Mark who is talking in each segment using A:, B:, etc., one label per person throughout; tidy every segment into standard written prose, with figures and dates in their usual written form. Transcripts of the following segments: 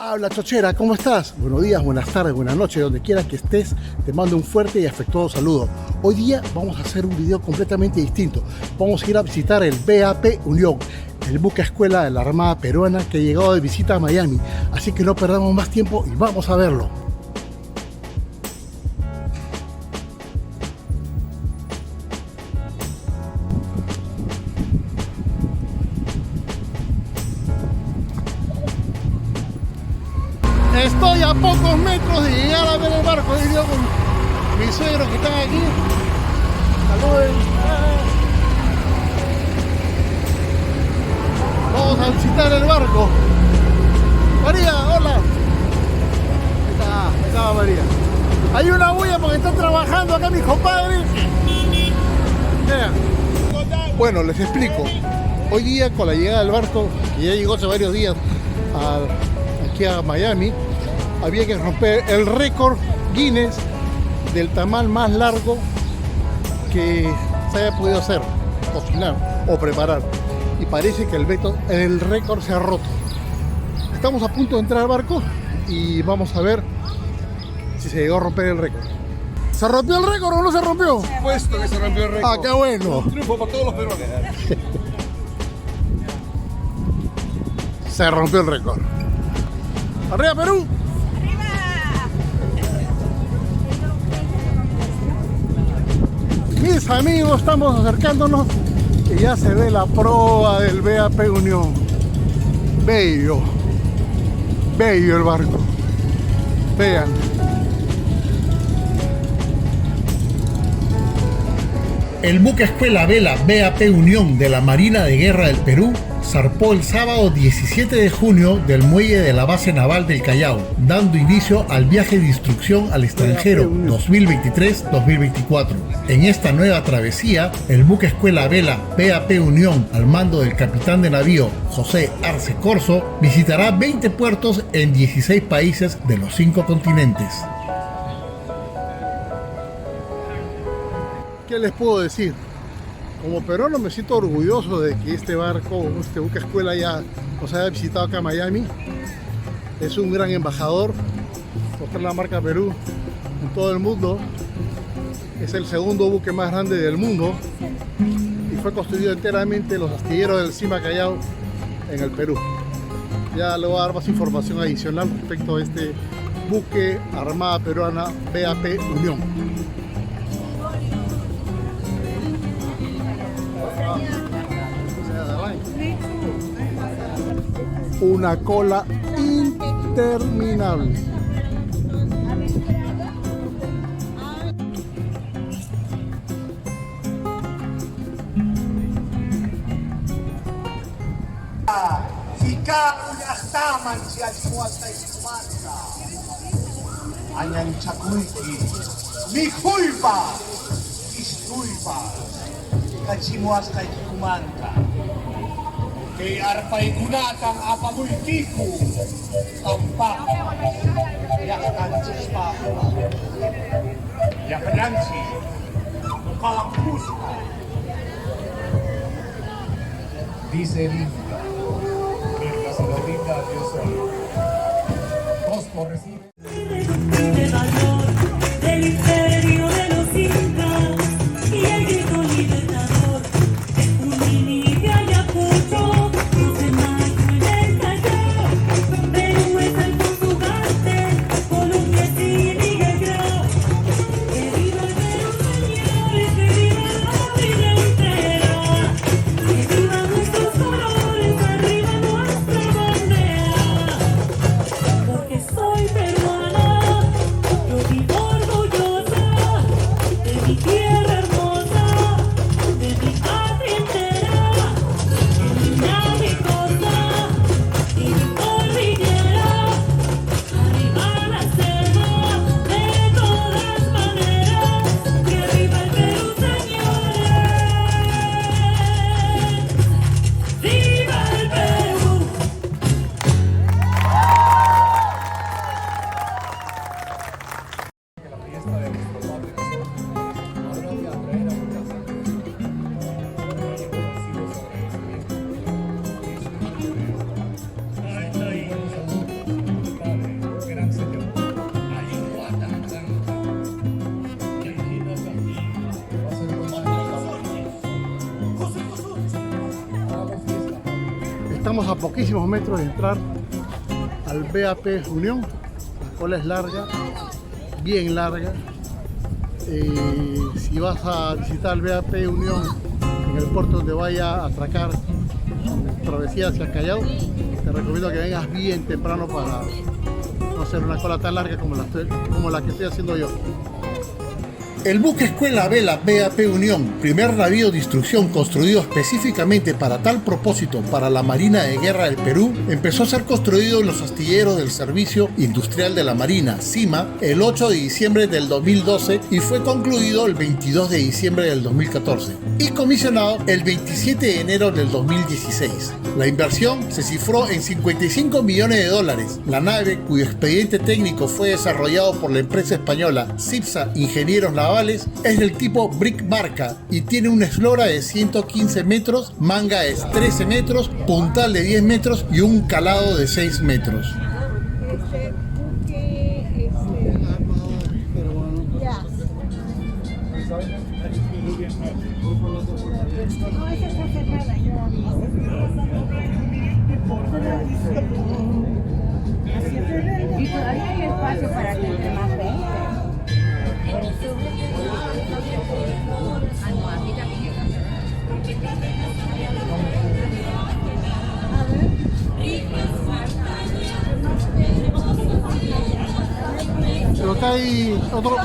A: Habla chochera, ¿cómo estás? Buenos días, buenas tardes, buenas noches, donde quiera que estés, te mando un fuerte y afectuoso saludo. Hoy día vamos a hacer un video completamente distinto. Vamos a ir a visitar el BAP Unión, el buque escuela de la Armada Peruana que ha llegado de visita a Miami. Así que no perdamos más tiempo y vamos a verlo. Estoy a pocos metros de llegar a ver el barco. He ido con mis suegros que están aquí. Saluden. Vamos a visitar el barco. María, hola. Ahí está María. Hay una bulla porque están trabajando acá mis compadres. Bueno, les explico. Hoy día, con la llegada del barco, que ya llegó hace varios días aquí a Miami, había que romper el récord Guinness del tamal más largo que se haya podido hacer, cocinar o preparar. Y parece que el récord se ha roto. Estamos a punto de entrar al barco y vamos a ver si se llegó a romper el récord. ¿Se rompió el récord o no se rompió?
B: Por supuesto que se rompió el récord.
A: Ah, qué bueno.
B: Un triunfo para todos los peruanos.
A: Se rompió el récord. ¡Arriba, Perú! Mis amigos, estamos acercándonos y ya se ve la proa del BAP Unión. Bello, bello el barco. Vean. El buque escuela vela BAP Unión de la Marina de Guerra del Perú zarpó el sábado 17 de junio del muelle de la base naval del Callao, dando inicio al viaje de instrucción al extranjero 2023-2024. En esta nueva travesía, el buque escuela vela BAP Unión, al mando del capitán de navío José Arce Corso, visitará 20 puertos en 16 países de los 5 continentes. ¿Qué les puedo decir? Como peruano me siento orgulloso de que este barco, este buque escuela ya nos haya visitado acá a Miami. Es un gran embajador, mostrar la marca Perú en todo el mundo. Es el segundo buque más grande del mundo y fue construido enteramente en los astilleros del Cima Callao en el Perú. Ya le voy a dar más información adicional respecto a este buque Armada Peruana BAP Unión. Una cola interminable.
C: Fikauyahtaman sialmuataykumanta Añanchakuyki Mijuypa Istuypa Kachimuastaykumanta que arpaykunatan apamuytiku tampak yakkanchispaqa yaklansi nuqawankusqa dice el Inca mientras se lo brinda a Dios solo Cosmo recibe
D: de valor del imperio de los incas y el grito libertador de Junín y de Ayacucho. Porque soy peruano.
A: Estamos a poquísimos metros de entrar al BAP Unión. La cola es larga, bien larga. Si vas a visitar el BAP Unión en el puerto donde vaya a atracar travesía hacia Callao, te recomiendo que vengas bien temprano para no hacer una cola tan larga como la que estoy haciendo yo. El buque escuela vela BAP Unión, primer navío de instrucción construido específicamente para tal propósito para la Marina de Guerra del Perú, empezó a ser construido en los astilleros del Servicio Industrial de la Marina, CIMA, el 8 de diciembre del 2012 y fue concluido el 22 de diciembre del 2014 y comisionado el 27 de enero del 2016. La inversión se cifró en $55 millones. La nave, cuyo expediente técnico fue desarrollado por la empresa española CIPSA Ingenieros Navales, es del tipo Brick Marca y tiene una eslora de 115 metros, manga es 13 metros, puntal de 10 metros y un calado de 6 metros.
E: Y todavía hay espacio para que entre más gente.
A: Pero acá hay otro.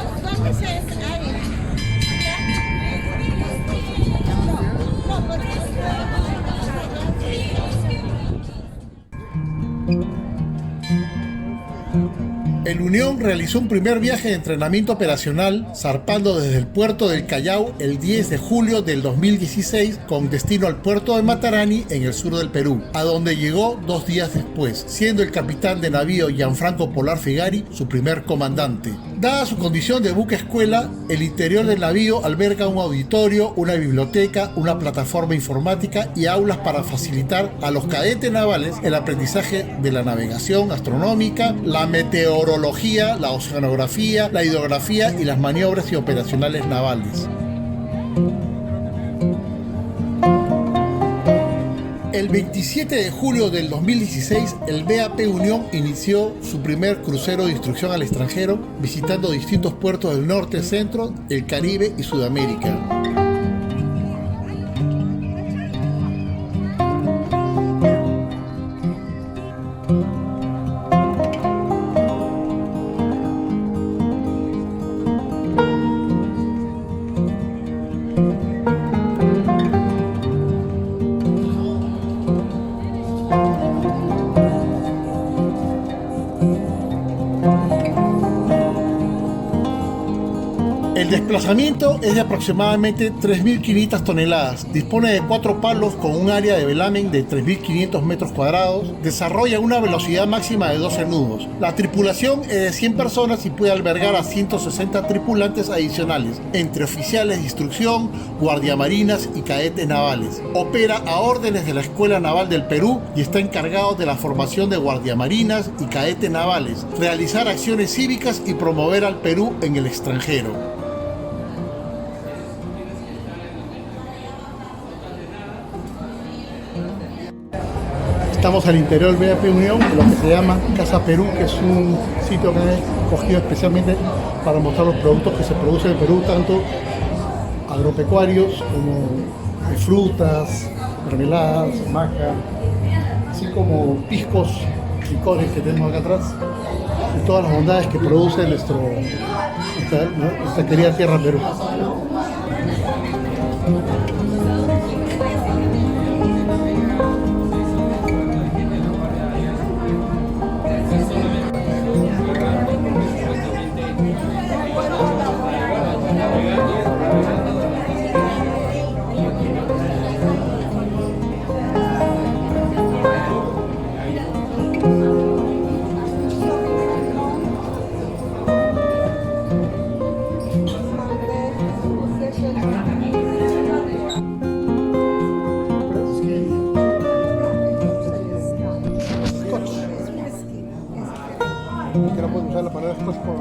A: El Unión realizó un primer viaje de entrenamiento operacional zarpando desde el puerto del Callao el 10 de julio del 2016 con destino al puerto de Matarani en el sur del Perú, a donde llegó 2 días después, siendo el capitán de navío Gianfranco Polar Figari su primer comandante. Dada su condición de buque escuela, el interior del navío alberga un auditorio, una biblioteca, una plataforma informática y aulas para facilitar a los cadetes navales el aprendizaje de la navegación astronómica, la meteorología, la oceanografía, la hidrografía y las maniobras y operacionales navales. El 27 de julio del 2016, el BAP Unión inició su primer crucero de instrucción al extranjero, visitando distintos puertos del norte, centro, el Caribe y Sudamérica. El desplazamiento es de aproximadamente 3.500 toneladas, dispone de 4 palos con un área de velamen de 3.500 metros cuadrados, desarrolla una velocidad máxima de 12 nudos. La tripulación es de 100 personas y puede albergar a 160 tripulantes adicionales, entre oficiales de instrucción, guardiamarinas y cadetes navales. Opera a órdenes de la Escuela Naval del Perú y está encargado de la formación de guardiamarinas y cadetes navales, realizar acciones cívicas y promover al Perú en el extranjero. Estamos al interior del BAP Unión, lo que se llama Casa Perú, que es un sitio que he escogido especialmente para mostrar los productos que se producen en Perú, tanto agropecuarios como de frutas, mermeladas, maca, así como piscos, licores que tenemos acá atrás, y todas las bondades que produce nuestra querida tierra Perú. Que no puedes usar la palabra scotch por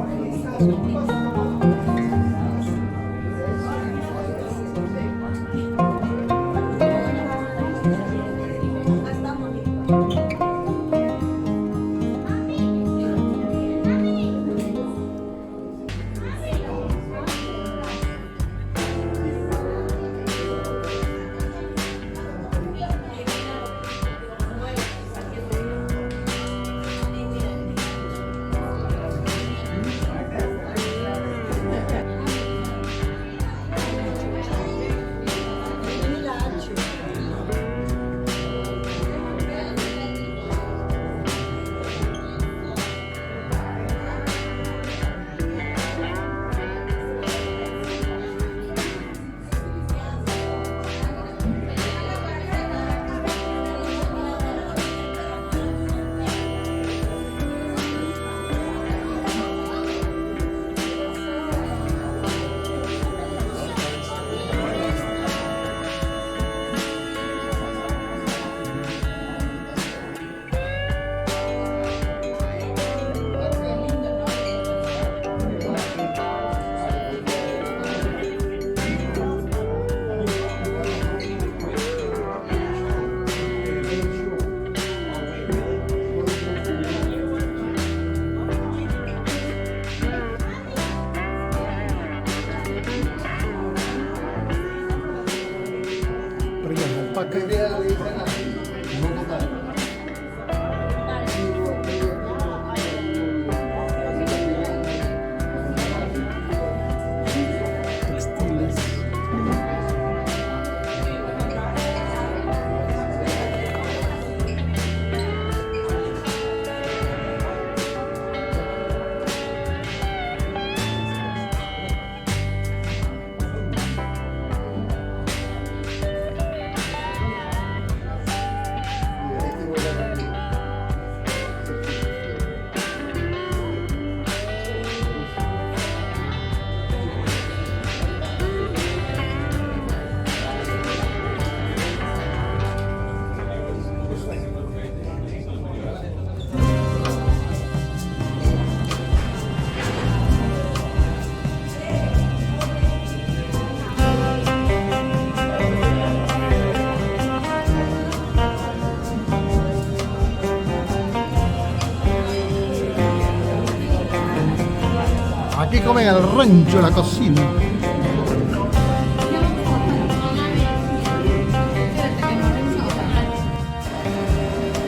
A: Aquí comen el rancho, la cocina.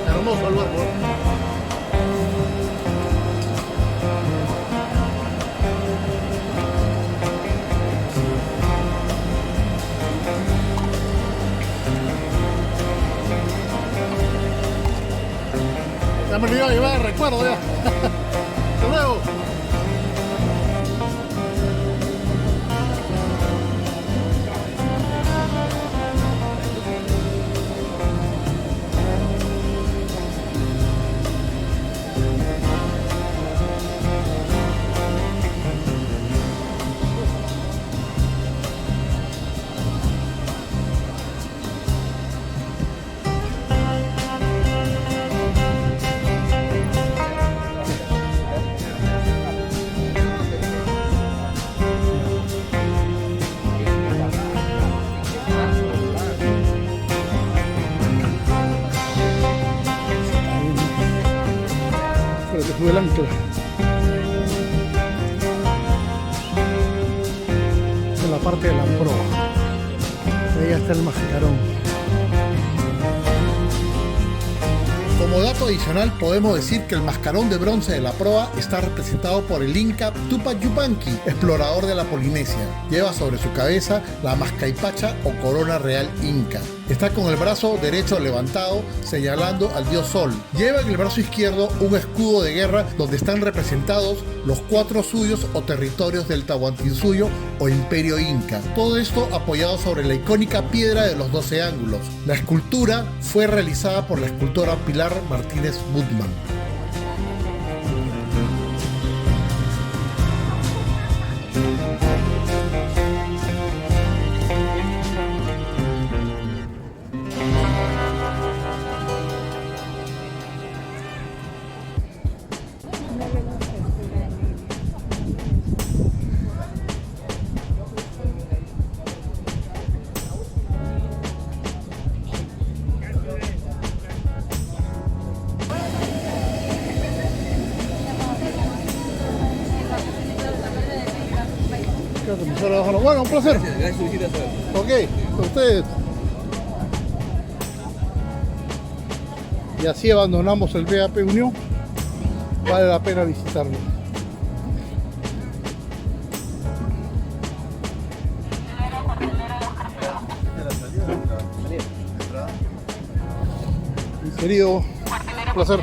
A: Hermoso el barco. Ya me lo iba a llevar, recuerdo ya. Hasta luego. Espérate, sube el ancla. En la parte de la proa. Ahí está el mascarón. Como dato adicional, podemos decir que el mascarón de bronce de la proa está representado por el inca Tupac Yupanqui, explorador de la Polinesia. Lleva sobre su cabeza la mascaipacha o corona real inca. Está con el brazo derecho levantado, señalando al dios Sol. Lleva en el brazo izquierdo un escudo de guerra donde están representados los 4 suyos o territorios del Tahuantinsuyo o Imperio Inca. Todo esto apoyado sobre la icónica piedra de los 12 ángulos. La escultura fue realizada por la escultora Pilar Martínez Budman. Bueno, un placer.
B: Gracias por visita, Sara.
A: Ok, a ustedes. Y así abandonamos el BAP Unión. Vale la pena visitarlo. Mi querido, un placer.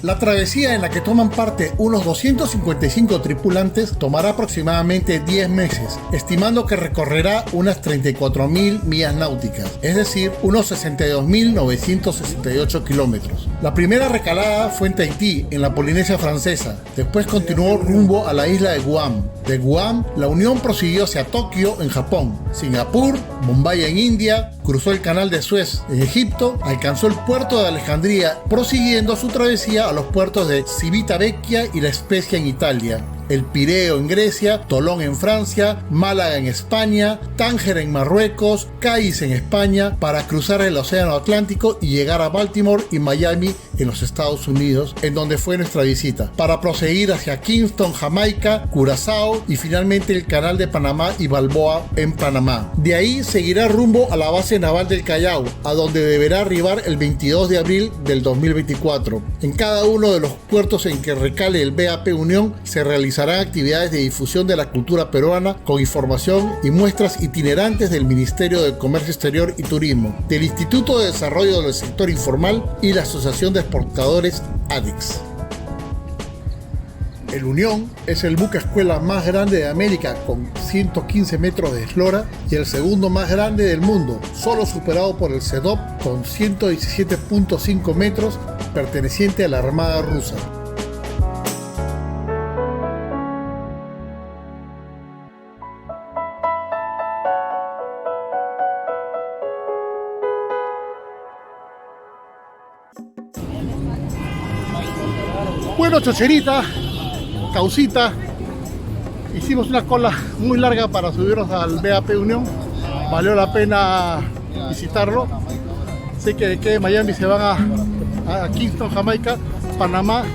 A: La travesía en la que toman parte unos 255 tripulantes tomará aproximadamente 10 meses, estimando que recorrerá unas 34.000 millas náuticas, es decir, unos 62.968 kilómetros. La primera recalada fue en Tahití, en la Polinesia Francesa. Después continuó rumbo a la isla de Guam. De Guam, la Unión prosiguió hacia Tokio, en Japón, Singapur, Bombay en India, cruzó el canal de Suez en Egipto, alcanzó el puerto de Alejandría, prosiguiendo su travesía a los puertos de Civitavecchia y La Spezia en Italia, el Pireo en Grecia, Tolón en Francia, Málaga en España, Tánger en Marruecos, Cádiz en España, para cruzar el Océano Atlántico y llegar a Baltimore y Miami en los Estados Unidos, en donde fue nuestra visita, para proseguir hacia Kingston, Jamaica, Curazao y finalmente el Canal de Panamá y Balboa en Panamá. De ahí seguirá rumbo a la base naval del Callao, a donde deberá arribar el 22 de abril del 2024. En cada uno de los puertos en que recale el BAP Unión se realizarán actividades de difusión de la cultura peruana con información y muestras itinerantes del Ministerio de Comercio Exterior y Turismo, del Instituto de Desarrollo del Sector Informal y la Asociación de Exportadores ADEX. El Unión es el buque escuela más grande de América con 115 metros de eslora y el segundo más grande del mundo, solo superado por el CEDOP con 117.5 metros, perteneciente a la Armada Rusa. Bueno, chocherita, Caucita, hicimos una cola muy larga para subirnos al BAP Unión, valió la pena visitarlo. Sé que de Miami se van a Kingston, Jamaica, Panamá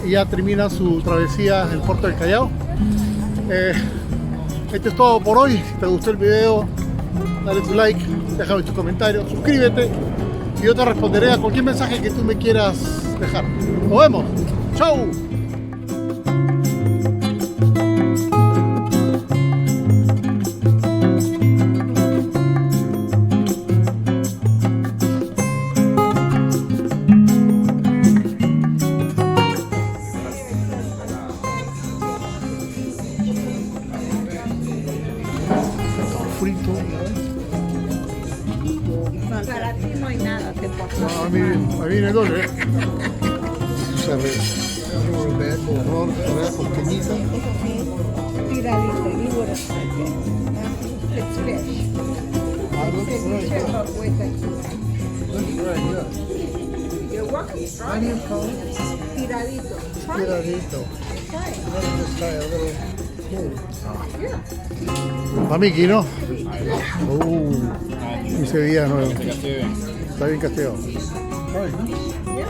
A: y ya termina su travesía en el puerto del Callao. Esto es todo por hoy. Si te gustó el video, dale tu like, déjame tu comentario, suscríbete y yo te responderé a cualquier mensaje que tú me quieras dejar. Nos vemos. ¡Chau! Frito.
E: Para ti no hay nada, te pasó.
A: A mí viene doble. Costeñita.
E: Tiradito, you would have liked it. It's fish. It's fish, but with it. You're welcome. How do you call it? Tiradito. Try it.
A: Tiradito.
E: Try it. Yeah.
A: Para Miki, ¿no? Ese día nuevo. Está bien castigado.
E: Yeah.